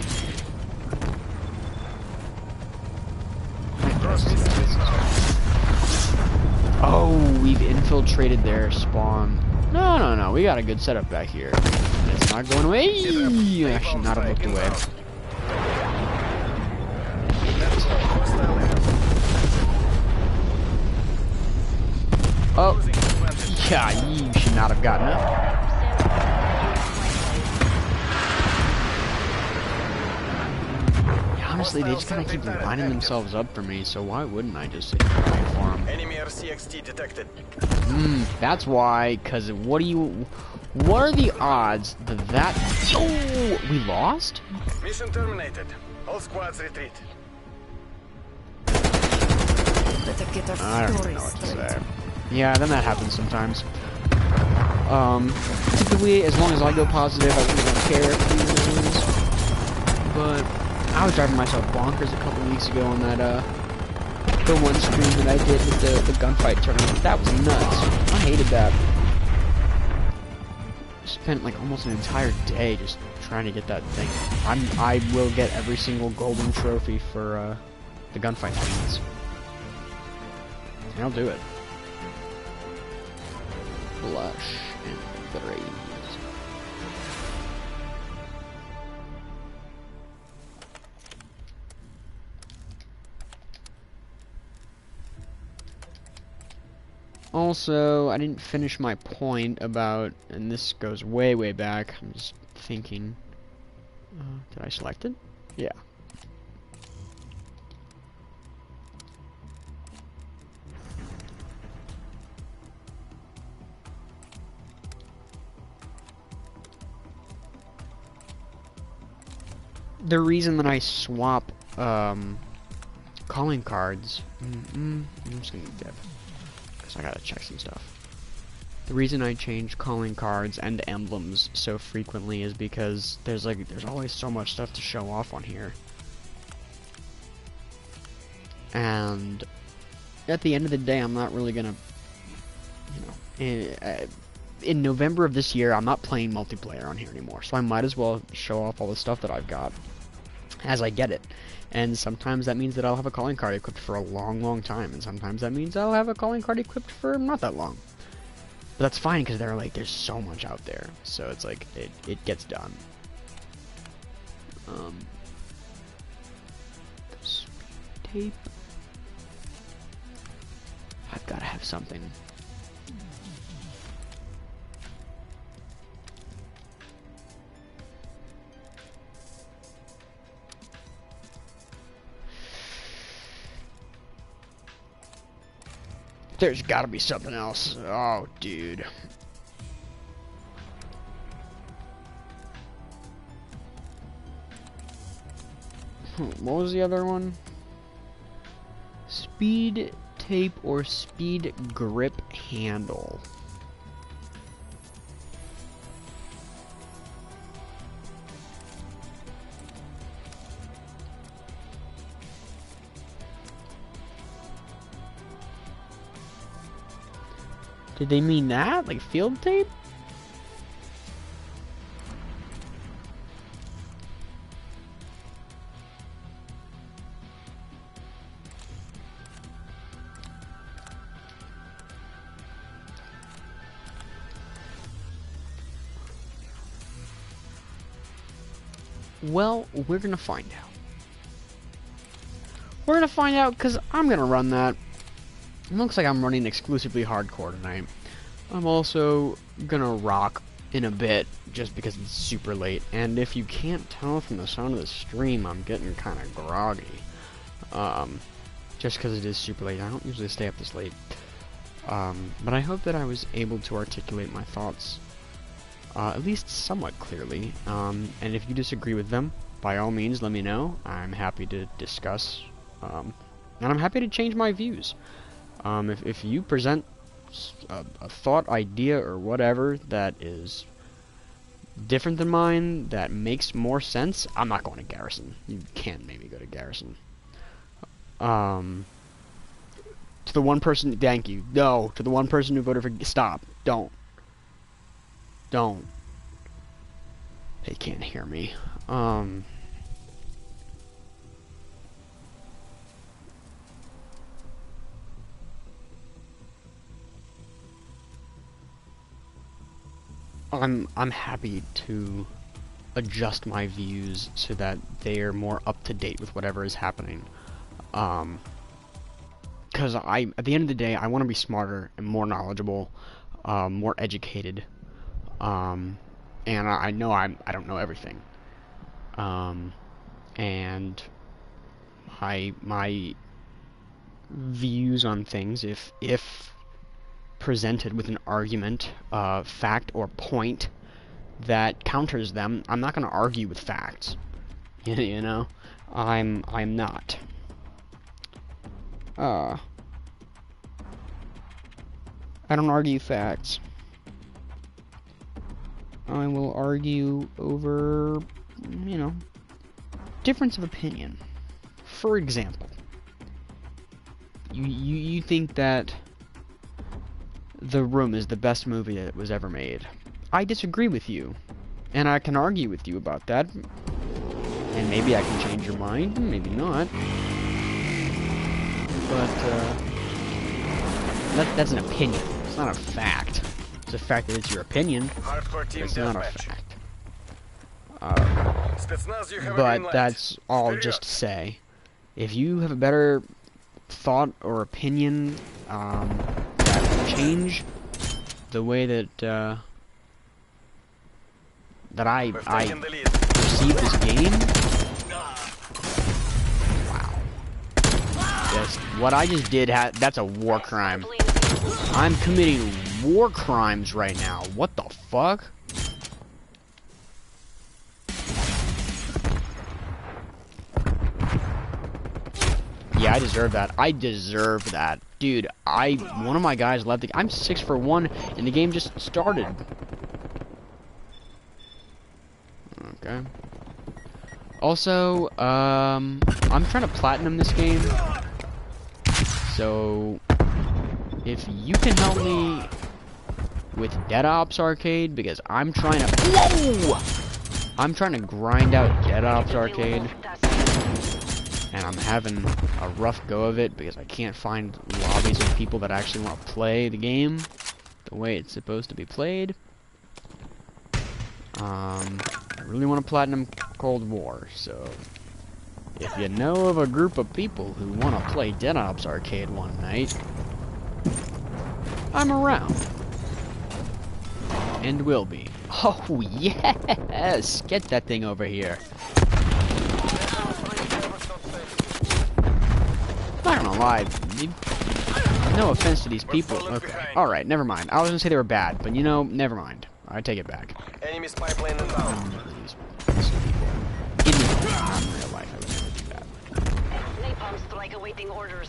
Oh, we've infiltrated their spawn. No. We got a good setup back here. It's not going away. I should not have looked away. Oh, yeah, you should not have gotten up. Yeah, honestly, they just kind of keep lining themselves up for me, so why wouldn't I just sit here and wait for them? Enemy RCXD detected. That's why, because what are the odds that oh, we lost? Mission terminated. All squads retreat. Better get our I don't story know what to straight. say. Yeah, then that happens sometimes. Typically, as long as I go positive, I really don't care if he lose. But I was driving myself bonkers a couple weeks ago on that, the one stream that I did with the gunfight tournament. That was nuts. I hated that. Spent like almost an entire day just trying to get that thing. I will get every single golden trophy for the gunfight tournaments. And I'll do it. Blush and Blaze. Also, I didn't finish my point about, and this goes way, way back. I'm just thinking. Did I select it? Yeah. The reason that I swap calling cards, I'm just gonna dip because I gotta check some stuff. The reason I change calling cards and emblems so frequently is because there's always so much stuff to show off on here, and at the end of the day, I'm not really gonna, in November of this year, I'm not playing multiplayer on here anymore, so I might as well show off all the stuff that I've got as I get it. And sometimes that means that I'll have a calling card equipped for a long, long time, and sometimes that means I'll have a calling card equipped for not that long. But that's fine, because there's so much out there, so it's like, it gets done. Speed tape. I've gotta have something. There's gotta be something else. Oh, dude. What was the other one? Speed tape or speed grip handle. Did they mean that? Like field tape? Well, we're gonna find out. We're gonna find out because I'm gonna run that. It looks like I'm running exclusively hardcore tonight. I'm also gonna rock in a bit just because it's super late. And if you can't tell from the sound of the stream, I'm getting kind of groggy. Just because it is super late. I don't usually stay up this late. But I hope that I was able to articulate my thoughts at least somewhat clearly. And if you disagree with them, by all means, let me know. I'm happy to discuss. And I'm happy to change my views. If you present a thought, idea, or whatever that is different than mine, that makes more sense, I'm not going to Garrison. You can maybe go to Garrison. To the one person, thank you. No, to the one person who voted for, stop. Don't. They can't hear me. I'm happy to adjust my views so that they are more up to date with whatever is happening. Because at the end of the day, I want to be smarter and more knowledgeable, more educated. And I know I don't know everything. And my views on things, if presented with an argument, fact or point that counters them, I'm not going to argue with facts. You know, I'm not. I don't argue facts. I will argue over, you know, difference of opinion. For example, you think that The Room is the best movie that was ever made. I disagree with you, and I can argue with you about that, and maybe I can change your mind, maybe not. But that's an opinion. It's not a fact. It's a fact that it's your opinion. It's not a fact. But that's all just to say, if you have a better thought or opinion that will change the way that I perceive this game. Wow. What I just did, that's a war crime. I'm committing war crimes right now. What the fuck? Yeah, I deserve that. I deserve that. Dude, one of my guys left I'm 6 for 1 and the game just started. Okay. Also, I'm trying to platinum this game. So, if you can help me with Dead Ops Arcade, because I'm trying to... Whoa! I'm trying to grind out Dead Ops Arcade. And I'm having a rough go of it because I can't find lobbies of people that actually want to play the game the way it's supposed to be played. I really want to platinum Cold War, so if you know of a group of people who want to play Dead Ops Arcade one night, I'm around. And will be. Oh, yes! Get that thing over here. I'm not gonna lie, no offense to these people. Okay, alright, never mind. I was gonna say they were bad, but you know, never mind. I take it back. Enemy spy plane inbound. These people. In real life, I would never do that. Napalm strike awaiting orders.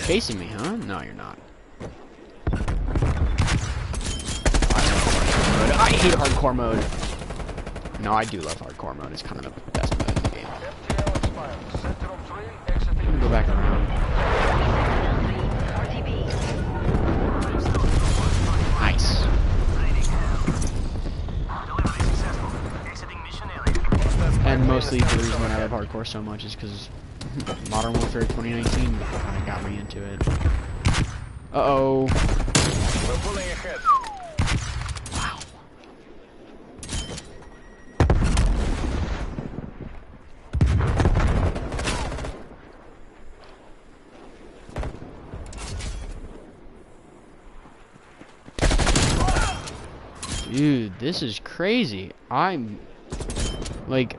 Chasing me, huh? No, you're not. I hate hardcore mode. No, I do love hardcore mode. It's kind of the best mode in the game. I'm gonna go back around. Nice. And mostly the reason that I love hardcore so much is because Modern Warfare 2019 kind of got me into it. Uh-oh. We're pulling ahead. Wow. Dude, this is crazy. I'm like,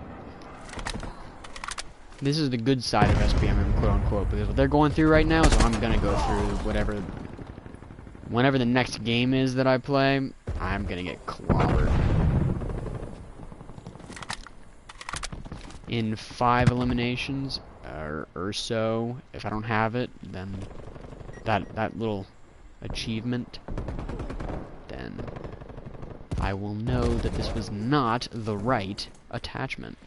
this is the good side of SPM, quote unquote, because what they're going through right now is what I'm gonna go through. Whenever the next game is that I play, I'm gonna get clobbered. In 5 eliminations or so, if I don't have it, then that little achievement, then I will know that this was not the right attachment.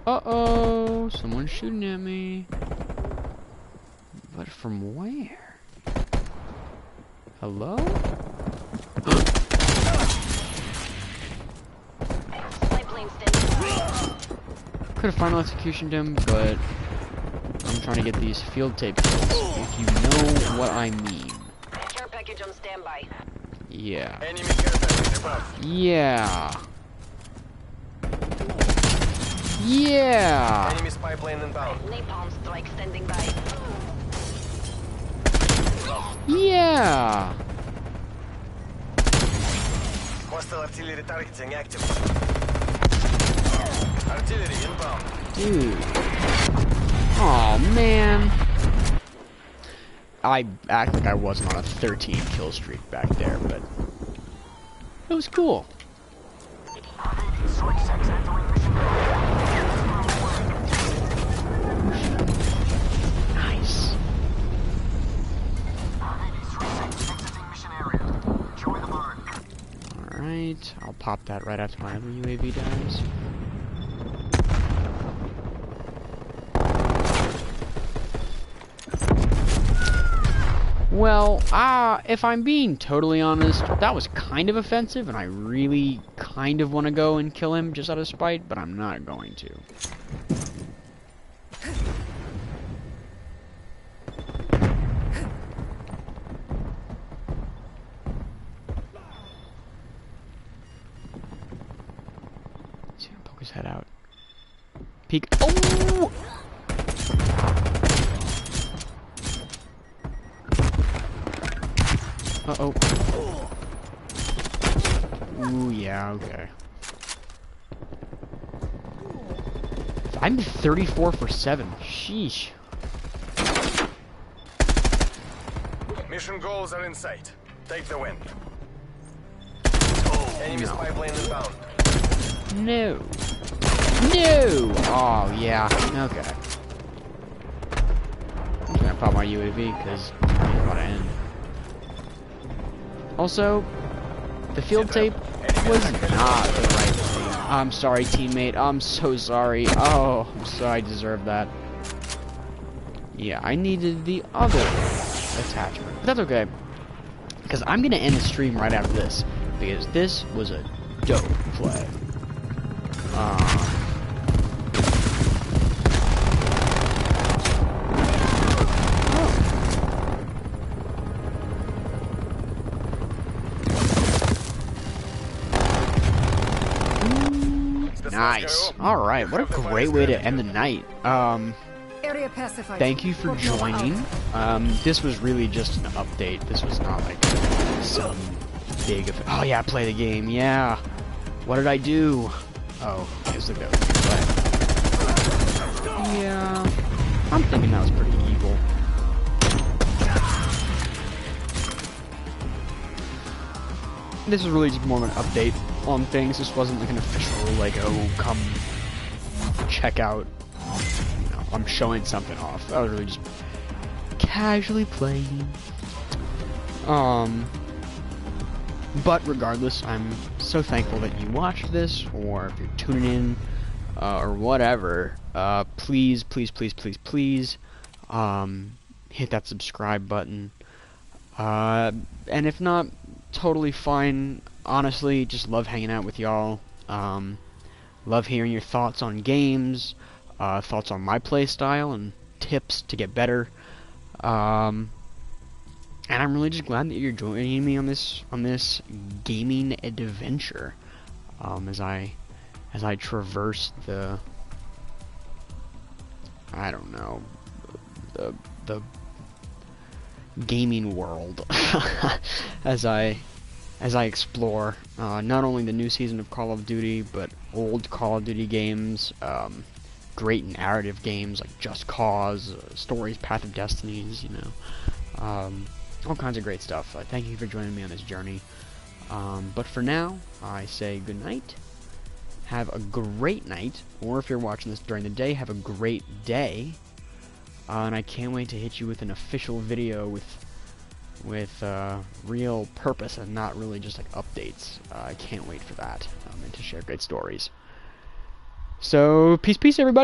Uh-oh, someone's shooting at me. But from where? Hello? Could have final executioned him, but I'm trying to get these field tape kills, if you know what I mean. Care package on standby. Enemy Yeah. care package above. Yeah. Yeah. Enemy spy plane inbound. Napalm strike standing by. Yeah. Hostile artillery targeting active. Artillery inbound. Dude. Oh man. I act like I wasn't on a 13 kill streak back there, but it was cool. Nice. Alright, I'll pop that right after my other UAV dies. Well, if I'm being totally honest, that was kind of offensive, and I really kind of want to go and kill him just out of spite, but I'm not going to. Let's see him poke his head out. Peek. Oh! Uh-oh. Ooh, yeah, okay. I'm 34 for 7. Sheesh. Mission goals are in sight. Take the win. Enemy spy plane inbound. No. No! Oh, yeah. Okay. I'm just gonna pop my UAV, because I'm about to end. Also, the field tape was not the right thing. I'm sorry, teammate. I'm so sorry. Oh, I'm sorry. I deserve that. Yeah, I needed the other attachment. But that's okay. Because I'm going to end the stream right after this. Because this was a dope play. Nice. Alright, what a great way to end the night. Area pacified. Thank you for joining. This was really just an update. This was not like some big event. Oh yeah, play the game. Yeah. What did I do? Oh, here's the goat. But yeah, I'm thinking that was pretty evil. This is really just more of an update on things. This wasn't like an official, like, oh, come check out. You know, I'm showing something off. I was really just casually playing. But regardless, I'm so thankful that you watched this, or if you're tuning in, or whatever. Please, please, please, please, please, hit that subscribe button. And if not, totally fine. Honestly, just love hanging out with y'all. Love hearing your thoughts on games, thoughts on my playstyle, and tips to get better. And I'm really just glad that you're joining me on this gaming adventure. As I traverse the, I don't know, the gaming world as I explore not only the new season of Call of Duty, but old Call of Duty games, great narrative games like Just Cause, Stories, Path of Destinies, you know, all kinds of great stuff. Thank you for joining me on this journey. But for now, I say good night. Have a great night, or if you're watching this during the day, have a great day. And I can't wait to hit you with an official video with real purpose and not really just like updates. I can't wait for that, and to share great stories. So, peace, everybody.